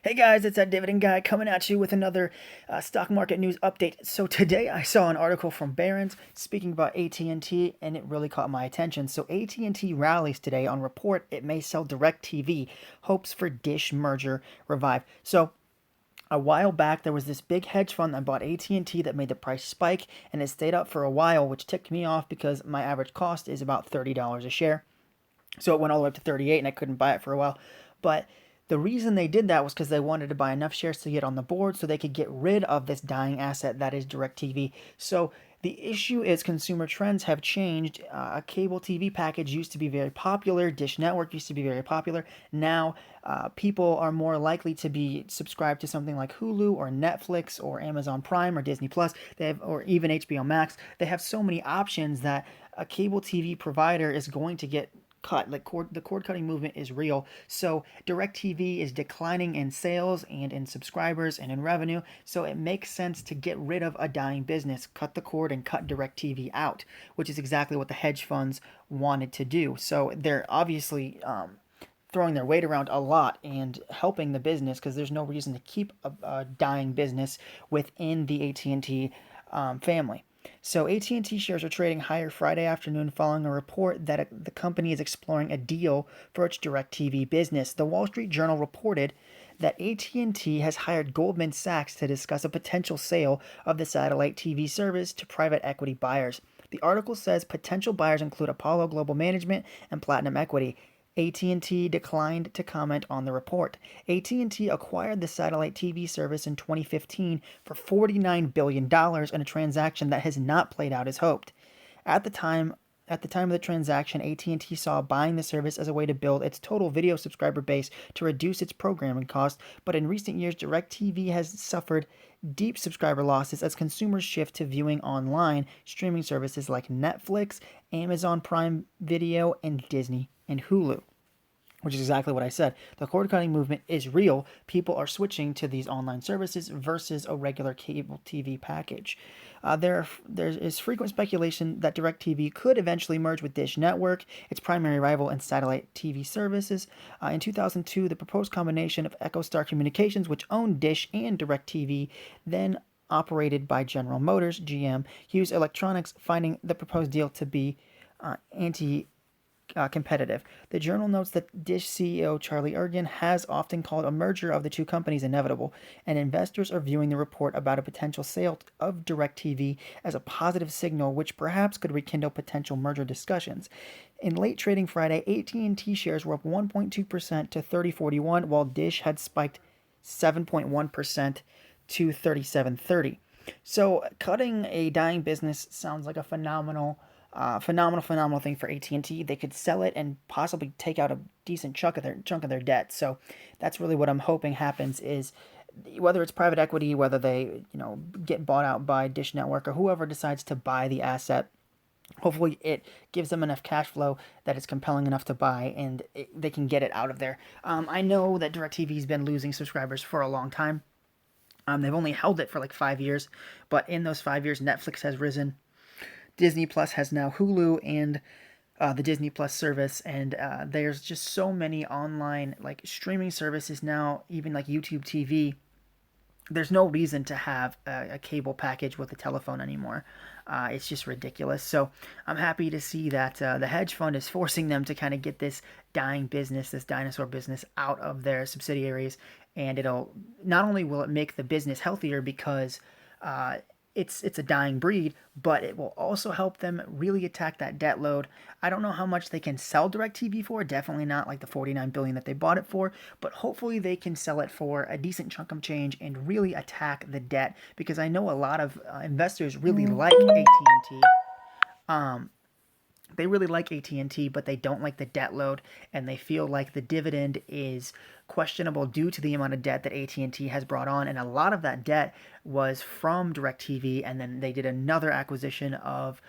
Hey guys, it's that Dividend guy coming at you with another stock market news update. So today I saw an article from Barron's speaking about AT&T, and it really caught my attention. So AT&T rallies today on report it may sell DirecTV, hopes for Dish merger revive. So a while back there was this big hedge fund that bought AT&T that made the price spike, and it stayed up for a while, which ticked me off because my average cost is about $30 a share. So it went all the way up to 38 and I couldn't buy it for a while. But the reason they did that was because they wanted to buy enough shares to get on the board so they could get rid of this dying asset that is DirecTV. So the issue is consumer trends have changed. A cable TV package used to be very popular. Dish Network used to be very popular. Now people are more likely to be subscribed to something like Hulu or Netflix or Amazon Prime or Disney Plus. They have, or even HBO Max. They have so many options that a cable TV provider is going to get cut. Like the cord cutting movement is real. So DirecTV is declining in sales and in subscribers and in revenue. So it makes sense to get rid of a dying business, cut the cord and cut DirecTV out, which is exactly what the hedge funds wanted to do. So they're obviously throwing their weight around a lot and helping the business because there's no reason to keep a dying business within the AT&T family. So AT&T shares are trading higher Friday afternoon following a report that the company is exploring a deal for its DirecTV business. The Wall Street Journal reported that AT&T has hired Goldman Sachs to discuss a potential sale of the satellite TV service to private equity buyers. The article says potential buyers include Apollo Global Management and Platinum Equity. AT&T declined to comment on the report. AT&T acquired the satellite TV service in 2015 for $49 billion dollars in a transaction that has not played out as hoped. At the time, at the time of the transaction, AT&T saw buying the service as a way to build its total video subscriber base to reduce its programming costs, but in recent years, DirecTV has suffered deep subscriber losses as consumers shift to viewing online streaming services like Netflix, Amazon Prime Video, and Disney and Hulu, which is exactly what I said. The cord cutting movement is real. People are switching to these online services versus a regular cable TV package. There is frequent speculation that DirecTV could eventually merge with Dish Network, its primary rival in satellite TV services. In 2002, the proposed combination of EchoStar Communications, which owned Dish and DirecTV, then operated by General Motors, GM, Hughes Electronics, finding the proposed deal to be anti competitive. The journal notes that Dish CEO Charlie Ergen has often called a merger of the two companies inevitable, and investors are viewing the report about a potential sale of DirecTV as a positive signal which perhaps could rekindle potential merger discussions. In late trading Friday, AT&T shares were up 1.2% to 30.41, while Dish had spiked 7.1% to 37.30. So cutting a dying business sounds like a phenomenal thing for AT&T. They could sell it and possibly take out a decent chunk of their debt. So that's really what I'm hoping happens is whether it's private equity, whether they get bought out by Dish Network or whoever decides to buy the asset. Hopefully, it gives them enough cash flow that it's compelling enough to buy, and they can get it out of there. I know that DirecTV's been losing subscribers for a long time. They've only held it for like 5 years, but in those 5 years, Netflix has risen. Disney Plus has now Hulu and the Disney Plus service, and there's just so many online like streaming services now, even like YouTube TV. There's no reason to have a cable package with a telephone anymore. It's just ridiculous. So I'm happy to see that the hedge fund is forcing them to kind of get this dying business, this dinosaur business, out of their subsidiaries, and it'll not only will it make the business healthier because uh, it's a dying breed, but it will also help them really attack that debt load. I don't know how much they can sell DirecTV for, definitely not like the 49 billion that they bought it for, but hopefully they can sell it for a decent chunk of change and really attack the debt because I know a lot of investors really like AT&T. Um, they really like AT&T, but they don't like the debt load, and they feel like the dividend is questionable due to the amount of debt that AT&T has brought on, and a lot of that debt was from DirecTV, and then they did another acquisition of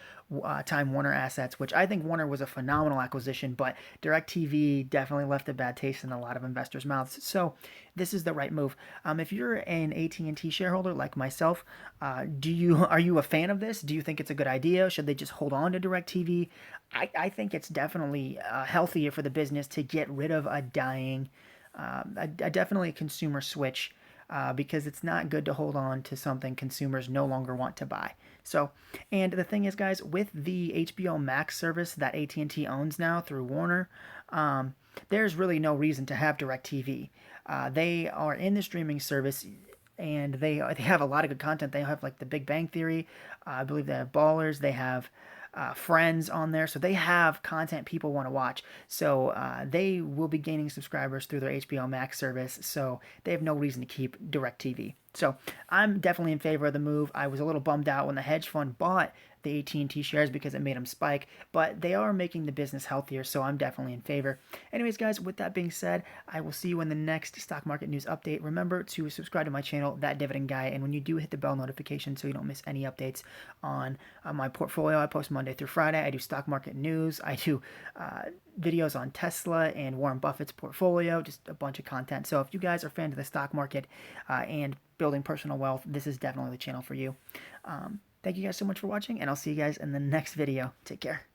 Time Warner assets, which I think Warner was a phenomenal acquisition, but DirecTV definitely left a bad taste in a lot of investors' mouths. So this is the right move. If you're an AT&T shareholder like myself, are you a fan of this? Do you think it's a good idea? Should they just hold on to DirecTV? I think it's definitely healthier for the business to get rid of a dying I definitely consumer switch because it's not good to hold on to something consumers no longer want to buy. So, and the thing is, guys, with the HBO Max service that AT&T owns now through Warner, um, there's really no reason to have DirecTV. They are in the streaming service, and they have a lot of good content. They have like The Big Bang Theory. I believe they have Ballers. They have Friends on there, so they have content people want to watch. So they will be gaining subscribers through their HBO Max service. So they have no reason to keep DirecTV. So I'm definitely in favor of the move. I was a little bummed out when the hedge fund bought the AT&T shares because it made them spike, but they are making the business healthier, so I'm definitely in favor. Anyways, guys, with that being said, I will see you in the next stock market news update. Remember to subscribe to my channel, That Dividend Guy, and when you do, hit the bell notification so you don't miss any updates on my portfolio. I post Monday through Friday. I do stock market news. I do videos on Tesla and Warren Buffett's portfolio, just a bunch of content. So if you guys are fans of the stock market and building personal wealth, this is definitely the channel for you. Thank you guys so much for watching, and I'll see you guys in the next video. Take care.